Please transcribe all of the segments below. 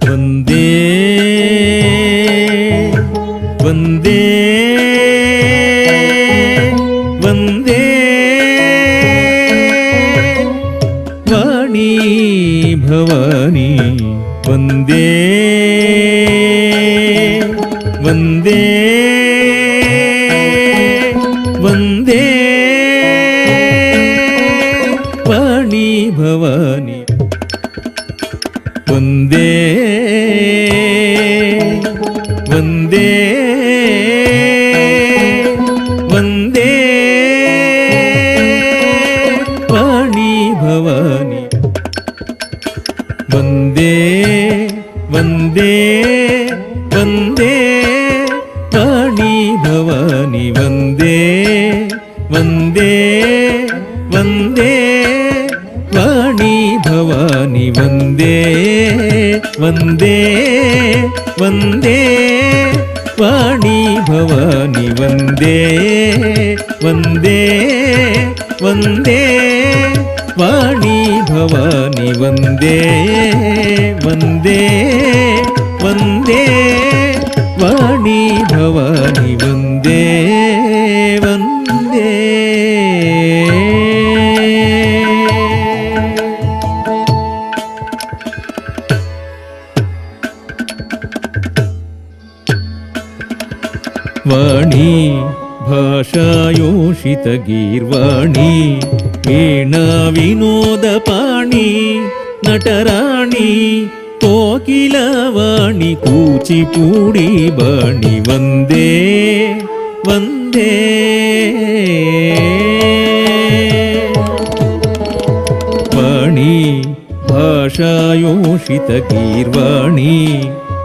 ವಂದೇ ವಂದೇ ವಂದೇ ವಾಣಿ ಭವಾನಿ ವಂದೇ ವಂದೇ ವಂದೇ ವಾಣಿ ಭವಾನಿ ವಂದೇ ವಂದೇ ವಂದೇ ವಾಣಿ ಭವಾನಿ ವಂದೇ ವಂದೇ ವಂದೇ ವಾಣಿ ಭವಾನಿ ವಂದೇ ವಂದೇ ವಂದೇ ವಾಣಿ ಭವಾನಿ ವಂದೇ ವಂದೇ ವಂದೇ ವಾಣಿ ಭವಾನಿ ವಂದೇ ವಂದೇ ವಂದೇ ವಾಣಿ ಭವಾನಿ ವಂದೇ ವಂದೇ ವಂದೇ ವಾಣಿ ಭವಾನಿ ವಂದೇ ವಂದೇ. ವಾಣಿ ಭಾಷಾಯೋಷಿತಗೀರ್ವಾಣಿ ವೀಣಾ ವಿನೋದ ಪಾಣಿ ನಟರಾಣಿ ಕೋಕಿಲವಾಣಿ ಕೂಚಿಪೂಡಿ ಬಾಣಿ ವಂದೇ ವಂದೇ ವಾಣಿ ಭಾಷಾಯೋಷಿತಗೀರ್ವಾಣಿ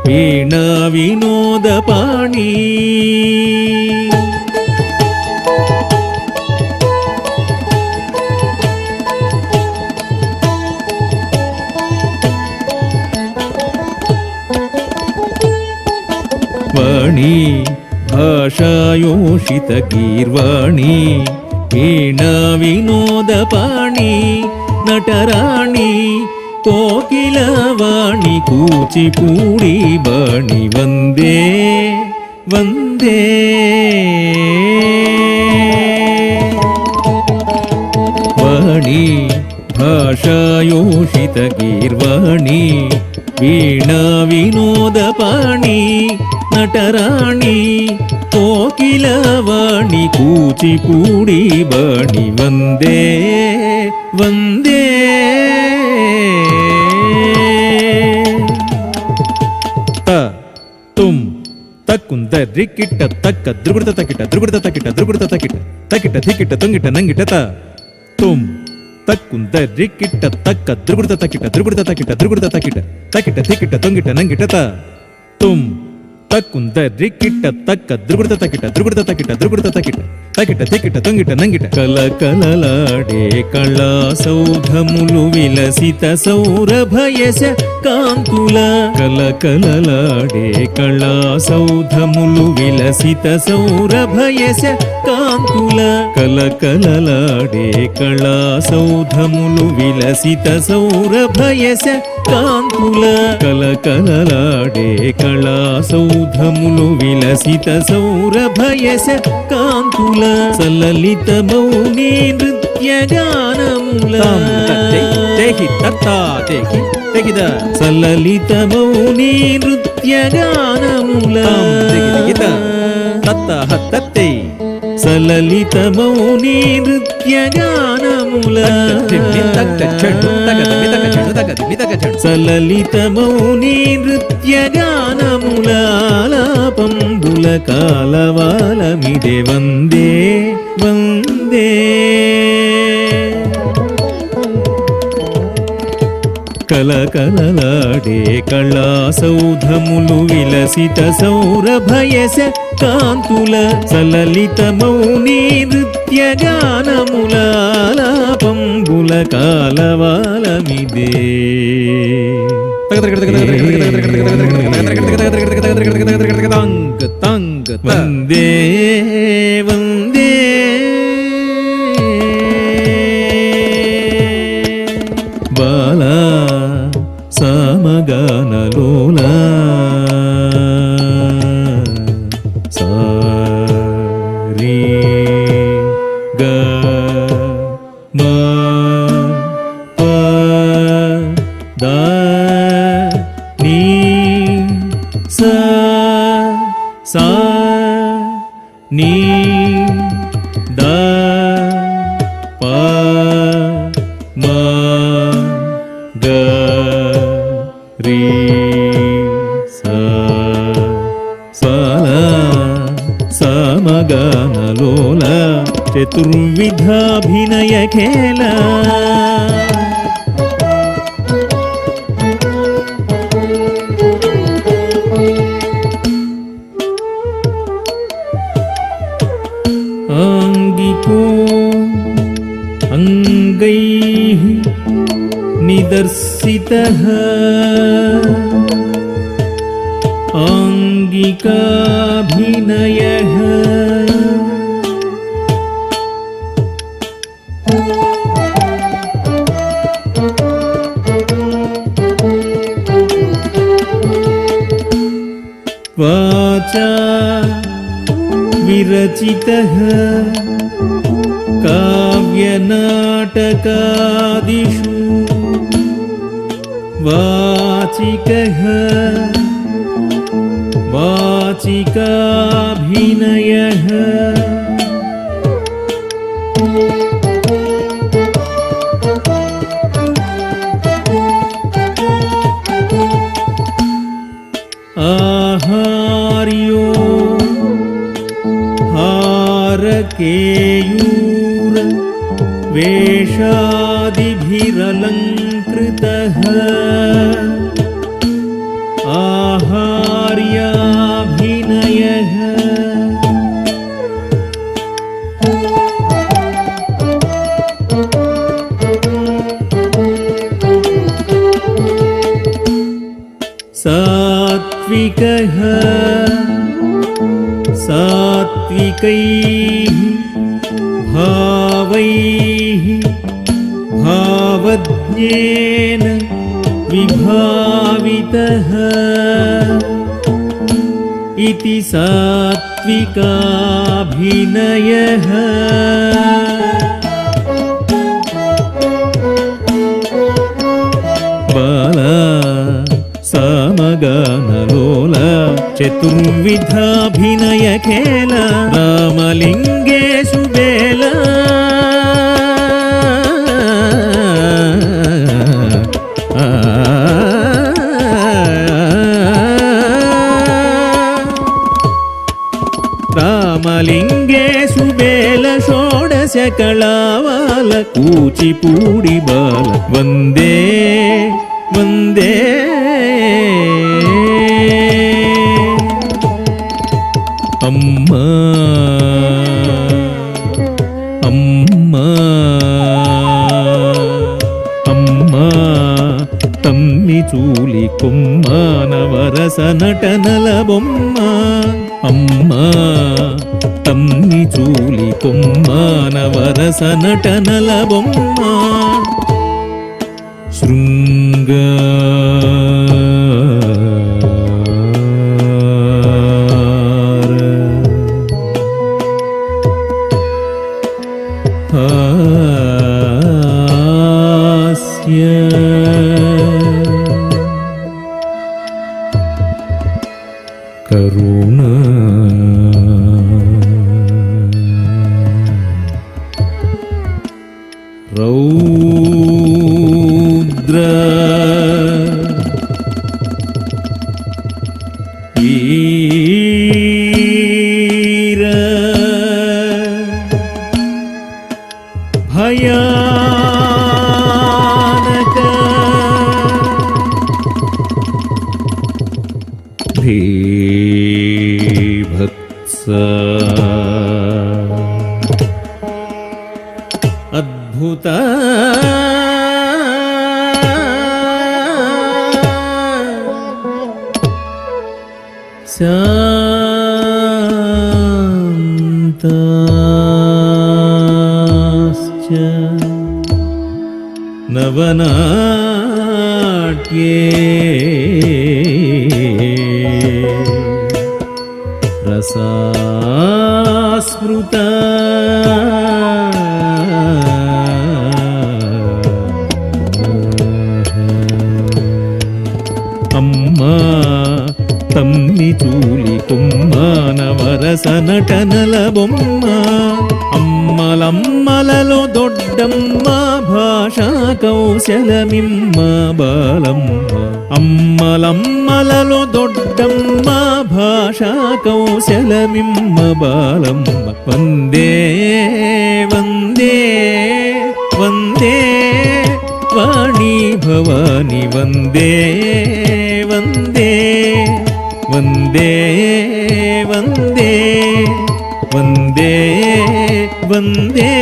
ವೀಣಾ ವಿನೋದ ಪಾಣಿ ವಾಣಿ ಭಾಷಾಯೋಷಿತಗೀರ್ವಾಣಿ ವೀಣಾ ವಿನೋದ ಪಾಣಿ ನಟರಾಣಿ ಕೋಕಿಲವಾಣಿ ಕೂಚಿಪೂಡಿ ಬಾಣಿ ವಂದೇ ವಂದೇ ವಾಣಿ ಭಾಷಾಯೋಷಿತಗೀರ್ವಾಣಿ ವೀಣಾ ವಿನೋದ ಪಾಣಿ ನಟರಾಣಿ ಕೋಕಿಲವಾಣಿ ಕೂಚಿಪೂಡಿ ಬಾಣಿ ವಂದೇ ವಂದೇ ತ ತುಂ ತಕ್ಕುಂದ ರಿಕ್ಕಿಟ್ಟ ತಕ್ಕ ದೃಗುಡ್ತ ತಕ್ಕಿಟ ದೃಗುಡ್ತ ತಕ್ಕಿಟ ದೃಗುಡ್ತ ತಕ್ಕಿಟ ತಕ್ಕಿಟ ಧಿಕ್ಕಿಟ ತುಂಗಿಟ ನಂಗಿಟ ತ ತುಂ ತಕ್ಕುಂದ ರಿಕ್ಕಿಟ್ಟ ತಕ್ಕ ದೃಗುಡ್ತ ತಕ್ಕಿಟ ದೃಗುಡ್ತ ತಕ್ಕಿಟ ದೃಗುಡ್ತ ತಕ್ಕಿಟ ತಕ್ಕಿಟ ಧಿಕ್ಕಿಟ ತುಂಗಿಟ ನಂಗಿಟ ತ ತುಂ ತಕ್ಕುಂದ ರಿಕ್ಕಿಟ್ಟ ತಕ್ಕ ದೃಗುಡ್ತ ತಕ್ಕಿಟ ದೃಗುಡ್ತ ತಕ್ಕಿಟ ದೃಗುಡ್ತ ತಕ್ಕಿಟ ತಕ್ಕಿಟ ಧಿಕ್ಕಿಟ ತುಂಗಿಟ ನಂಗಿಟ ಕಲ ಕಲಲಾಡೆ ಕಳ ಸೌಧములు విలసిత సౌరభయస కాంతుల కల కలలాడే కళ సౌధములు విలసిత సౌరభయస కాంతుల కల కలలాడే కళ సౌధములు విలసిత సౌరభయస కాంతుల కల కలలాడే కళ సౌధములు విలసిత సౌరభయస కాంతుల సలలిత మౌని నృత్య గానముల సలలిత మౌని నృత్య గానముల సలలిత మౌని నృత్య గానముల సలలిత మౌని నృత్య గానముల ఆలాపంబుల కాలవాలమిదే వందే వందే కలకలలాడే కళాసౌధములు విలసిత సౌరభయస కాంతుల సలలిత మౌని నృత్య గానముల ఆలాపంబుల కాలవాలమిదే. వందే వందే బాలా సమగానలోలా సారీ గా మా పా దా నీ సా సా నీ దా పా మా గ రీ సా సమగానలోల చతుర్విధాభినయ ఖేళ. ఆంగికో అంగైః నిదర్శితః ఆంగికాభినయః. వాచా విరచితః కావ్యనాటకాదిషు వాచికః వాచికాభినయః. ఆహార్యో హారకేయూర వేషాదిభిరలంకృతః ఆహార్యాభినయః. సాత్వికః సాత్వికైః భావైః భావజ్ఞేన విభావితః ఇతి సాత్వికాభినయః. బాలా సమగానలోల చతుర్విధాభినయ ఖేళ. రామలింగేషు బేల రామలింగేషు బేల షోడశ కళావాల కూచిపూడి బాల. వందే వందే అమ్మా అమ్మా అమ్మా తమ్మి చూలి కొమ్మ నవరస నటనల బొమ్మ. అమ్మా తమ్మి చూలి కొమ్మ నవరస నటనల బొమ్మ. శృంగార హాస్య కరుణ రౌద్ర ಸ ಅದ್ಭುತ ಶಾಂತಾಶ್ಚ ನವನಾಟ್ಯೇ ರಸಾಸ್ಮೃತ ಅಮ್ಮ ತಮ್ಮಿ ಚೂಲಿ ಕೊಮ್ಮ ನವರಸ ನಟನಲ ಬೊಮ್ಮ అమ్మలమ్మలలో దొడ్డమ్మ భాషా కౌశలమిమ్మ బాలమ్మ అమ్మలమ్మలలో దొడ్డమ్మ భాషా కౌశలమిమ్మ బాలమ్మ వందే వందే వందే వాణి భవాని వందే వందే వందే వందే వందే వందే